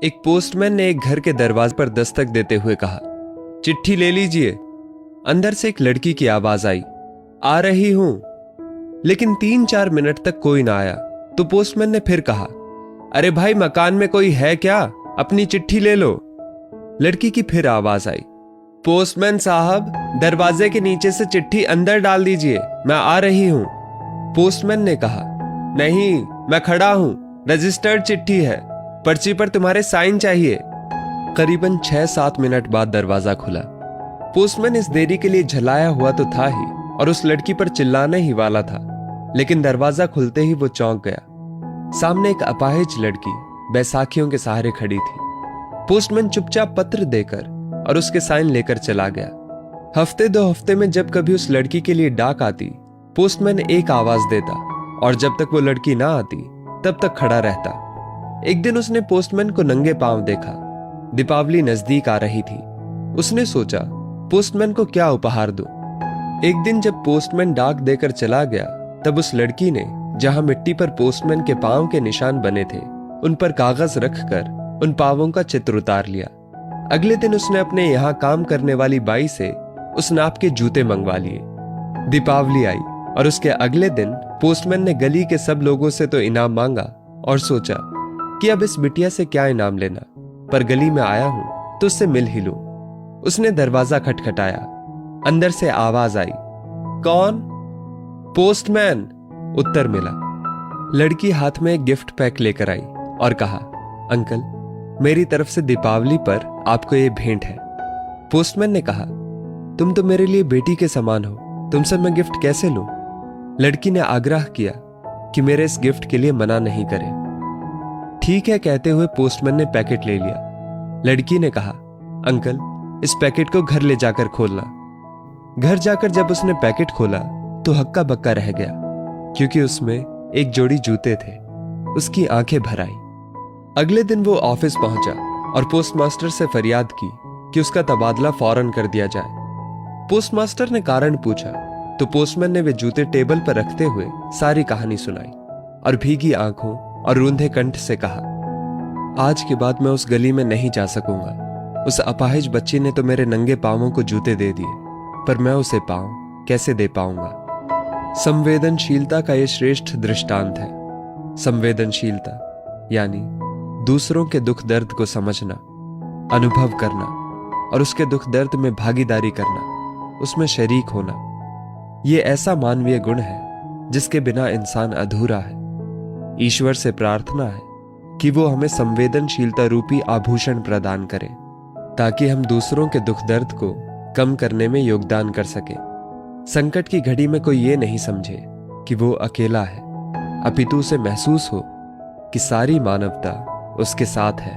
एक पोस्टमैन ने एक घर के दरवाजे पर दस्तक देते हुए कहा, चिट्ठी ले लीजिए। अंदर से एक लड़की की आवाज आई, आ रही हूं। लेकिन 3-4 मिनट तक कोई ना आया तो पोस्टमैन ने फिर कहा, अरे भाई, मकान में कोई है क्या? अपनी चिट्ठी ले लो। लड़की की फिर आवाज आई, पोस्टमैन साहब, दरवाजे के नीचे से चिट्ठी अंदर डाल दीजिए, मैं आ रही हूं। पोस्टमैन ने कहा, नहीं, मैं खड़ा हूं, रजिस्टर्ड चिट्ठी है, पर्ची पर तुम्हारे साइन चाहिए। करीबन 6-7 मिनट बाद दरवाजा खुला। पोस्टमैन इस देरी के लिए झलाया हुआ तो था ही और उस लड़की पर चिल्लाने ही वाला था, लेकिन दरवाजा खुलते ही वो चौंक गया। सामने एक अपाहिज लड़की बैसाखियों के सहारे खड़ी थी। पोस्टमैन चुपचाप पत्र देकर और उसके साइन लेकर चला गया। हफ्ते 2 हफ्ते में जब कभी उस लड़की के लिए डाक आती, पोस्टमैन एक आवाज देता और जब तक वो लड़की ना आती तब तक खड़ा रहता। एक दिन उसने पोस्टमैन को नंगे पांव देखा। दीपावली नजदीक आ रही थी। उसने सोचा, पोस्टमैन को क्या उपहार दूं। एक दिन जब पोस्टमैन डाक देकर चला गया, तब उस लड़की ने जहां मिट्टी पर पोस्टमैन के पांव के निशान बने थे, उन पर कागज रखकर उन पांवों का चित्र उतार लिया। अगले दिन उसने अपने यहां काम करने वाली बाई से उस नाप के जूते मंगवा लिए। दीपावली आई और उसके अगले दिन पोस्टमैन ने गली के सब लोगों से तो इनाम मांगा और सोचा कि अब इस बिटिया से क्या इनाम लेना, पर गली में आया हूं तो उससे मिल ही लूं। उसने दरवाजा खटखटाया। अंदर से आवाज आई, कौन? पोस्टमैन, उत्तर मिला। लड़की हाथ में एक गिफ्ट पैक लेकर आई और कहा, अंकल, मेरी तरफ से दीपावली पर आपको ये भेंट है। पोस्टमैन ने कहा, तुम तो मेरे लिए बेटी के समान हो, तुमसे मैं गिफ्ट कैसे लूं? लड़की ने आग्रह किया कि मेरे इस गिफ्ट के लिए मना नहीं करें। ठीक है कहते हुए पोस्टमैन ने पैकेट ले लिया। लड़की ने कहा, अंकल, इस पैकेट को घर ले जाकर खोलना। घर जाकर जब उसने पैकेट खोला तो हक्का बक्का रह गया, क्योंकि उसमें एक जोड़ी जूते थे। उसकी आंखें भर आई। अगले दिन वो ऑफिस पहुंचा और पोस्टमास्टर से फरियाद की कि उसका तबादला फौरन कर दिया जाए। पोस्टमास्टर ने कारण पूछा तो पोस्टमैन ने वे जूते टेबल पर रखते हुए सारी कहानी सुनाई और भीगी आंखों और रूंधे कंठ से कहा, आज के बाद मैं उस गली में नहीं जा सकूंगा। उस अपाहिज बच्ची ने तो मेरे नंगे पांवों को जूते दे दिए, पर मैं उसे पांव कैसे दे पाऊंगा। संवेदनशीलता का यह श्रेष्ठ दृष्टांत है। संवेदनशीलता यानी दूसरों के दुख दर्द को समझना, अनुभव करना और उसके दुख दर्द में भागीदारी करना, उसमें शरीक होना। यह ऐसा मानवीय गुण है जिसके बिना इंसान अधूरा है। ईश्वर से प्रार्थना है कि वो हमें संवेदनशीलता रूपी आभूषण प्रदान करे, ताकि हम दूसरों के दुख दर्द को कम करने में योगदान कर सके। संकट की घड़ी में कोई ये नहीं समझे कि वो अकेला है, अपितु उसे महसूस हो कि सारी मानवता उसके साथ है।